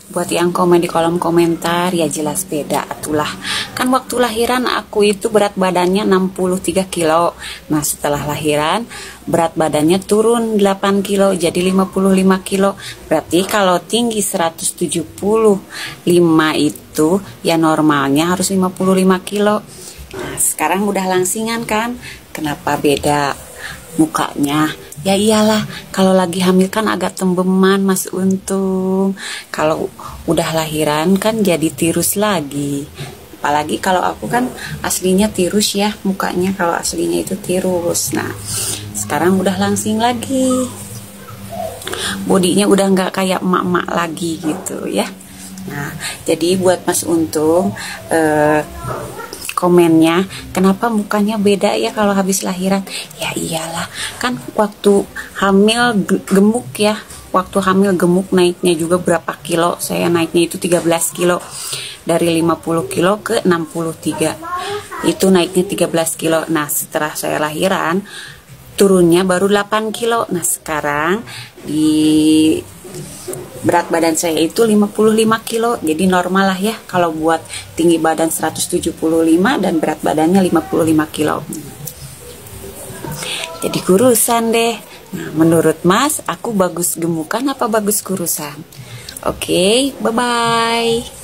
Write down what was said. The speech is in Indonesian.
Buat yang komen di kolom komentar, ya jelas beda atulah. Kan waktu lahiran aku itu berat badannya 63 kilo. Nah setelah lahiran berat badannya turun 8 kilo jadi 55 kilo. Berarti kalau tinggi 175 itu ya normalnya harus 55 kilo. Nah sekarang udah langsingan kan? Kenapa beda mukanya? Ya iyalah, kalau lagi hamil kan agak tembeman Mas Untung. Kalau udah lahiran kan jadi tirus lagi. Apalagi kalau aku kan aslinya tirus ya, mukanya kalau aslinya itu tirus. Nah, sekarang udah langsing lagi. Bodinya udah nggak kayak emak-emak lagi gitu ya. Nah, jadi buat Mas Untung komennya, kenapa mukanya beda ya kalau habis lahiran? Ya iyalah, kan waktu hamil gemuk ya. Waktu hamil gemuk naiknya juga berapa kilo? Saya naiknya itu 13 kilo. Dari 50 kilo ke 63. Itu naiknya 13 kilo. Nah, setelah saya lahiran turunnya baru 8 kilo. Nah, sekarang di berat badan saya itu 55 kilo, jadi normal lah ya kalau buat tinggi badan 175 dan berat badannya 55 kilo. Jadi kurusan deh. Nah, menurut Mas, aku bagus gemukan apa bagus kurusan? Oke, bye-bye.